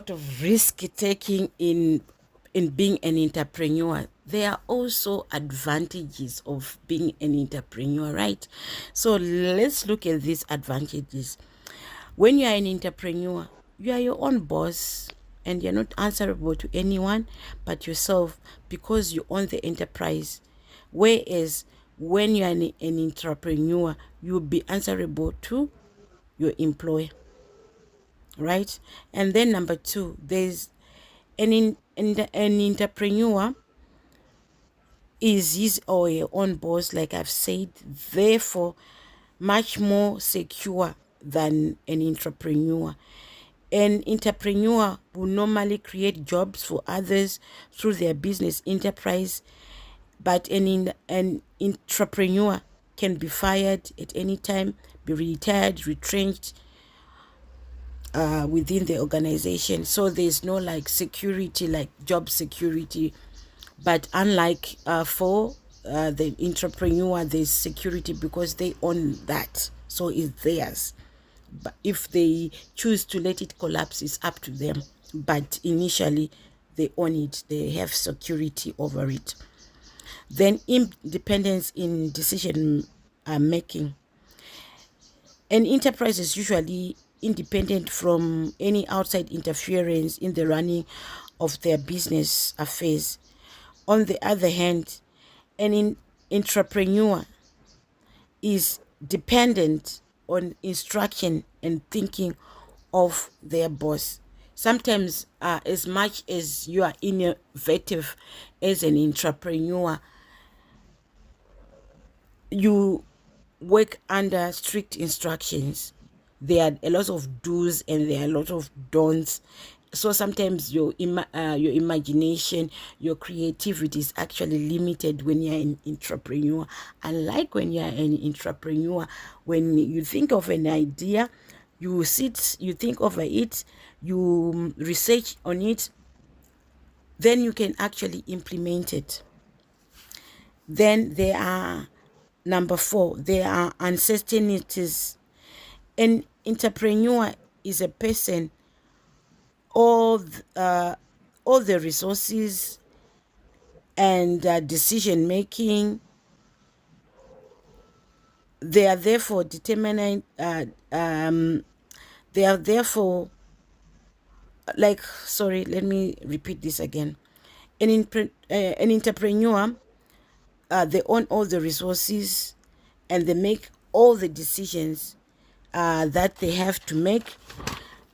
lot of risk taking in being an entrepreneur. There are also advantages of being an entrepreneur, right? So let's look at these advantages. When you are an entrepreneur, you are your own boss and you're not answerable to anyone but yourself because you own the enterprise. Whereas when you are an entrepreneur, you'll be answerable to your employer, right? And then number two, there's an entrepreneur is his or her own boss, like I've said, therefore much more secure than an entrepreneur. An entrepreneur will normally create jobs for others through their business enterprise, but an entrepreneur can be fired at any time, be retired, retrenched within the organization. So there's no like security, like job security. But unlike for the entrepreneur, there's security because they own that. So it's theirs. But if they choose to let it collapse, it's up to them. But initially, they own it. They have security over it. Then independence in decision making. An enterprise is usually independent from any outside interference in the running of their business affairs. On the other hand, an entrepreneur is dependent on instruction and thinking of their boss. Sometimes, as much as you are innovative as an entrepreneur, you work under strict instructions. There are a lot of do's and there are a lot of don'ts. So sometimes your imagination, your creativity is actually limited when you're an entrepreneur. Unlike when you're an entrepreneur, when you think of an idea, you sit, you think over it, you research on it, then you can actually implement it. Then there are number four, there are uncertainties. An entrepreneur is a person, all all the resources and decision making, they are therefore determinant. They are therefore like, sorry, let me repeat this again. An entrepreneur, they own all the resources and they make all the decisions that they have to make.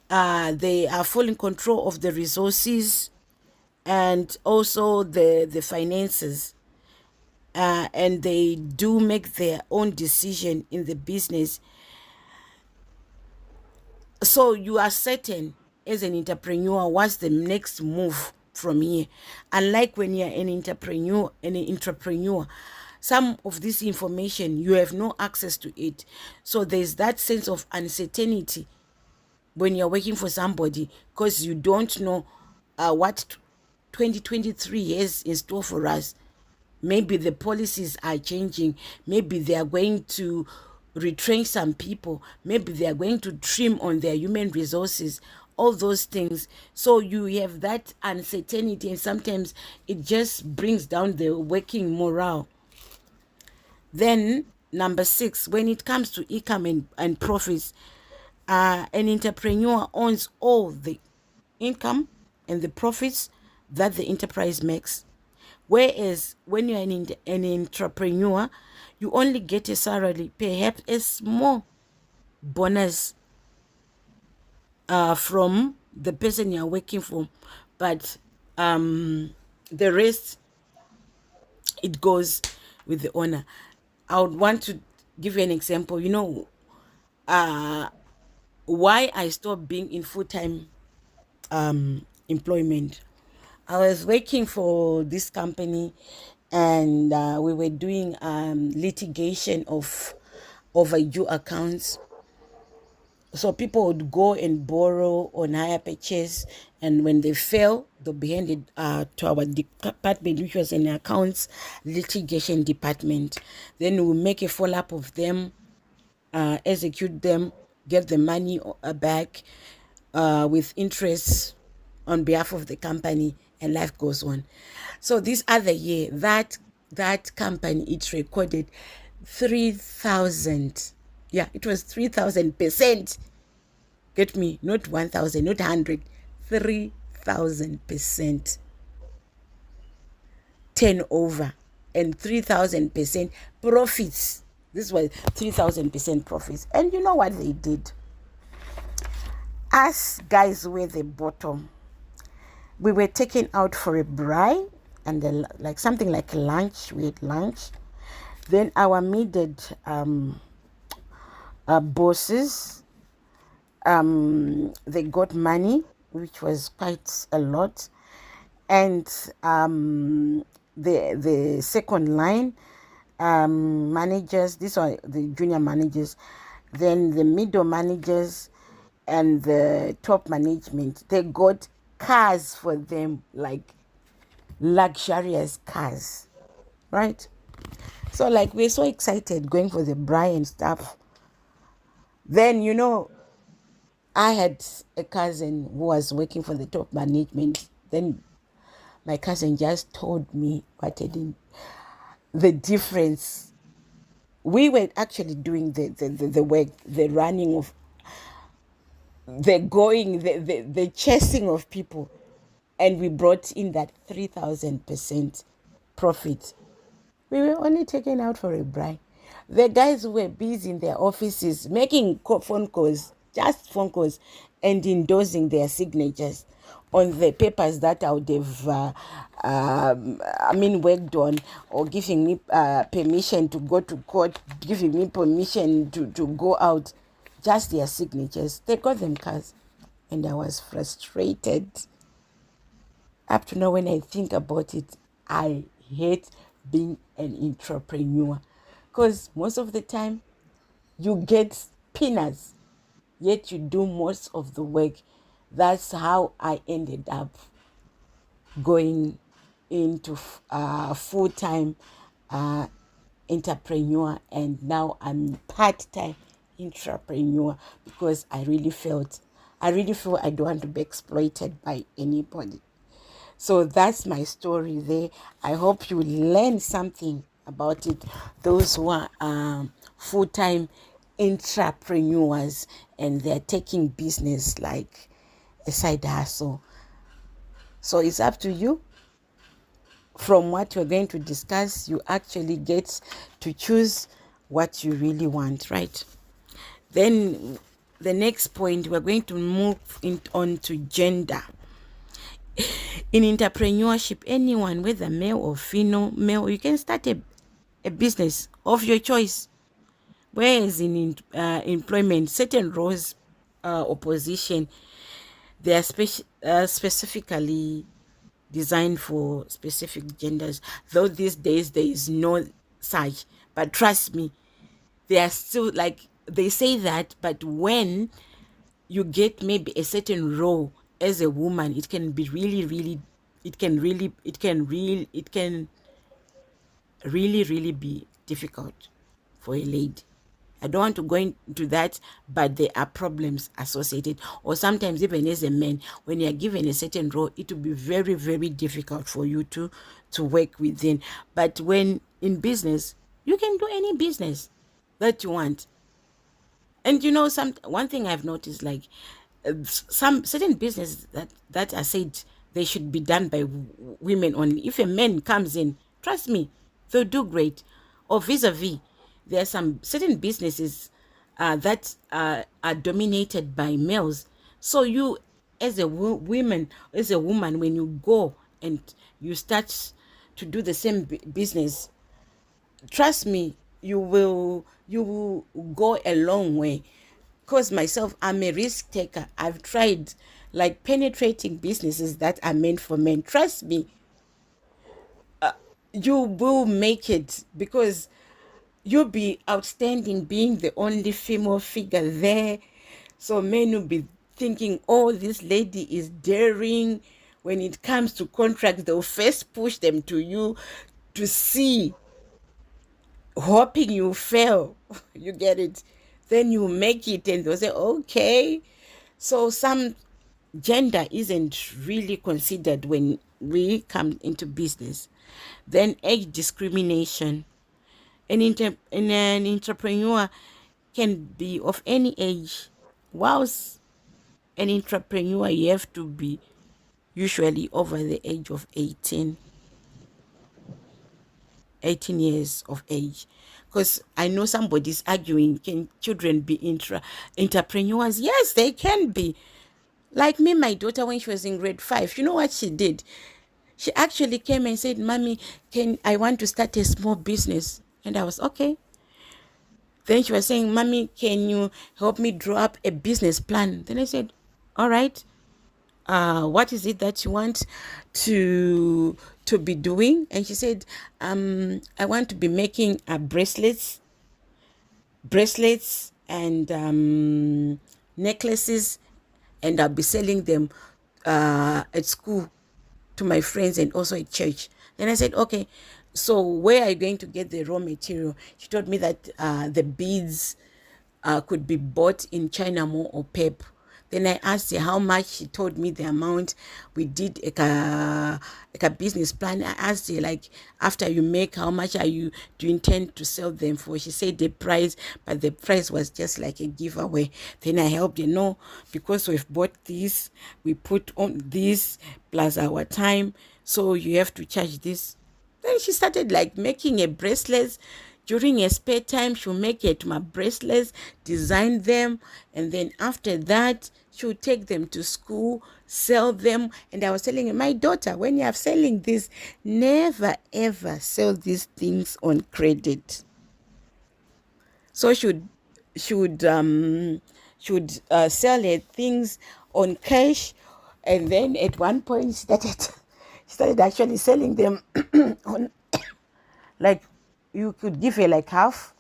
They are full in control of the resources and also the finances. And they do make their own decision in the business. So you are certain as an entrepreneur what's the next move from here. Unlike when you're an entrepreneur, some of this information you have no access to it. So there's that sense of uncertainty when you're working for somebody because you don't know what 2023 has in store for us. Maybe the policies are changing. Maybe they are going to retrain some people. Maybe they are going to trim on their human resources, all those things. So you have that uncertainty, and sometimes it just brings down the working morale. Then, number six, when it comes to income and profits, an entrepreneur owns all the income and the profits that the enterprise makes. Whereas when you're an entrepreneur, you only get a salary, perhaps a small bonus from the person you're working for, but the rest, it goes with the owner. I would want to give you an example. You know, why I stopped being in full-time employment. I was working for this company and we were doing litigation of overdue accounts. So people would go and borrow on hire purchase, and when they fail, they'll be handed to our department, which was an accounts litigation department. Then we'll make a follow-up of them, execute them, get the money back with interest on behalf of the company, and life goes on. So this other year, that company, it recorded 3,000. Yeah, it was 3,000%. Get me? Not 1,000, not 100, 3,000% turnover and 3,000% profits. This was 3,000% profits. And you know what they did? Us guys were the bottom. We were taken out for a braai and like something like lunch. We had lunch. Then our immediate bosses, they got money, which was quite a lot. And the second line managers, these are the junior managers, then the middle managers and the top management, they got cars for them, like luxurious cars, right? So like we're so excited going for the braai and stuff. Then I had a cousin who was working for the top management. Then my cousin just told me the difference. We were actually doing the work, the running of, the chasing of people, and we brought in that 3,000% profit. We were only taken out for a bribe. The guys who were busy in their offices making phone calls, just phone calls, and endorsing their signatures on the papers that I would have, worked on, or giving me permission to go to court, giving me permission to go out, just their signatures. They got them cars. And I was frustrated. Up to now, when I think about it, I hate being an entrepreneur, because most of the time you get peanuts, yet you do most of the work. That's how I ended up going into full-time uh, entrepreneur, and now I'm part-time entrepreneur, because I really feel I don't want to be exploited by anybody. So that's my story there. I hope you learn something about it. Those who are full-time entrepreneurs and they're taking business like a side hustle. So it's up to you. From what we're going to discuss, you actually get to choose what you really want, right? Then the next point, we're going to move on to gender. In entrepreneurship, anyone, whether male or female, you can start a business of your choice. Whereas in employment, certain roles or position, they are specifically designed for specific genders. Though these days there is no such, but trust me, they are still like, they say that, but when you get maybe a certain role as a woman, it can be really, it can really be difficult for a lady. I don't want to go into that, but there are problems associated. Or sometimes even as a man, when you are given a certain role, it will be very difficult for you to work within. But when in business, you can do any business that you want. And one thing I've noticed, like some certain businesses that are said they should be done by women only. If a man comes in, trust me, they'll do great. Or vis-a-vis, there are some certain businesses that are dominated by males. So you, as a woman, when you go and you start to do the same business, trust me, you will go a long way. Because myself, I'm a risk taker. I've tried like penetrating businesses that are meant for men. Trust me, you will make it, because you'll be outstanding being the only female figure there. So men will be thinking, oh, this lady is daring. When it comes to contracts, they'll first push them to you to see, hoping you fail. You get it? Then you make it and they'll say, okay. So some gender isn't really considered when we come into business, then age discrimination. An entrepreneur can be of any age. Whilst an entrepreneur, you have to be usually over the age of 18 years of age. Because I know somebody's arguing, can children be entrepreneurs? Yes, they can be. Like me, my daughter, when she was in grade 5, you know what she did? She actually came and said, Mommy, I want to start a small business? And I was, okay. Then she was saying, Mommy, can you help me draw up a business plan? Then I said, all right. What is it that you want to be doing? And she said, I want to be making bracelets and necklaces, and I'll be selling them at school to my friends and also at church. Then I said, okay, so where are you going to get the raw material? She told me that the beads could be bought in China Mall or Pep. Then I asked her how much. She told me the amount. We did like a business plan. I asked her, like, after you make, how much do you intend to sell them for? She said the price, but the price was just like a giveaway. Then I helped her, no, because we've bought this, we put on this plus our time, so you have to charge this. Then she started like making a bracelets. During her spare time, she'll make it my bracelets, design them, and then after that, she'll take them to school, sell them. And I was telling her, my daughter, when you are selling this, never ever sell these things on credit. So should sell her things on cash, and then at one point she started actually selling them on, like, you could give her like half,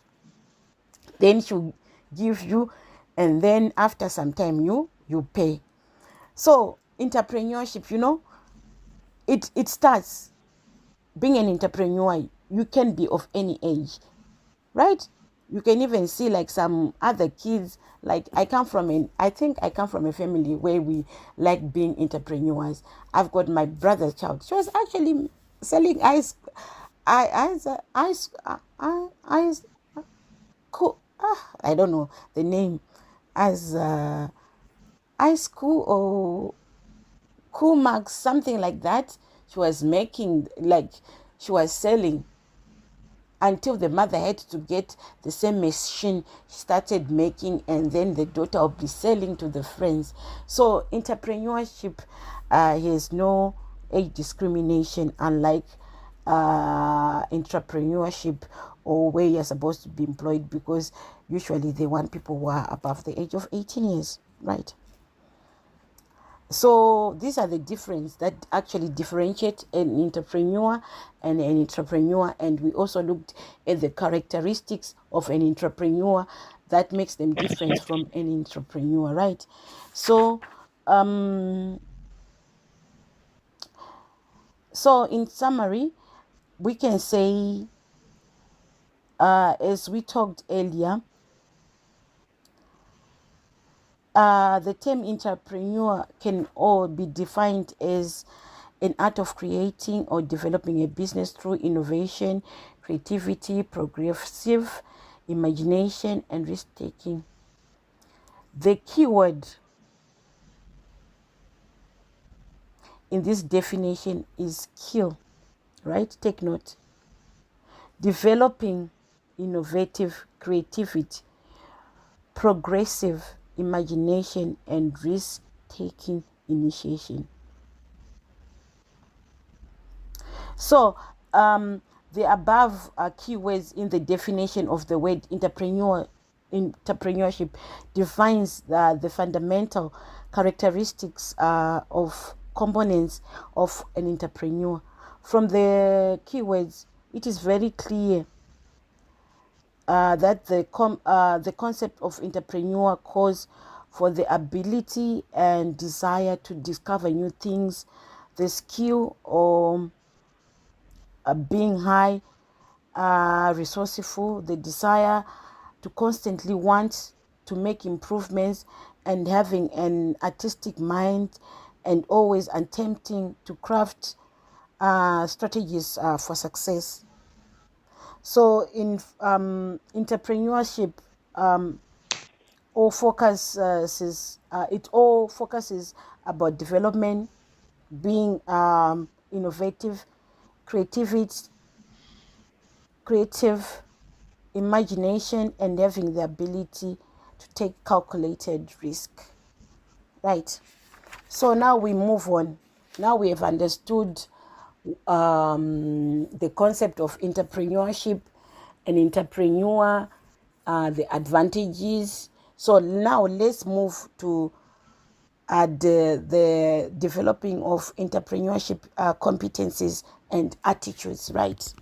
then she'll give you, and then after some time you pay. So entrepreneurship, it starts. Being an entrepreneur, you can be of any age, right? You can even see like some other kids. Like I think I come from a family where we like being entrepreneurs. I've got my brother's child. She was actually selling ice cool. I don't know the name, as ice cool or cool marks, something like that. She was making, like, she was selling until the mother had to get the same machine she started making, and then the daughter will be selling to the friends. So entrepreneurship has no age discrimination, unlike entrepreneurship, or where you're supposed to be employed, because usually they want people who are above the age of 18 years, right? So these are the difference that actually differentiate an entrepreneur. And we also looked at the characteristics of an entrepreneur that makes them different from an entrepreneur, right? So so in summary, we can say, as we talked earlier, the term entrepreneur can all be defined as an art of creating or developing a business through innovation, creativity, progressive imagination, and risk taking. The keyword in this definition is skill, right? Take note. Developing innovative creativity, progressive imagination, and risk taking initiation. So the above keywords in the definition of the word entrepreneurship defines the fundamental characteristics of components of an entrepreneur. From the keywords, it is very clear that the concept of entrepreneur calls for the ability and desire to discover new things, the skill or being high, resourceful, the desire to constantly want to make improvements, and having an artistic mind, and always attempting to craft strategies for success. So in entrepreneurship, it all focuses about development, being innovative, creativity, creative imagination, and having the ability to take calculated risk. Right. So now we move on. Now we have understood the concept of entrepreneurship, an entrepreneur, the advantages. So now let's move to the developing of entrepreneurship competencies and attitudes, right?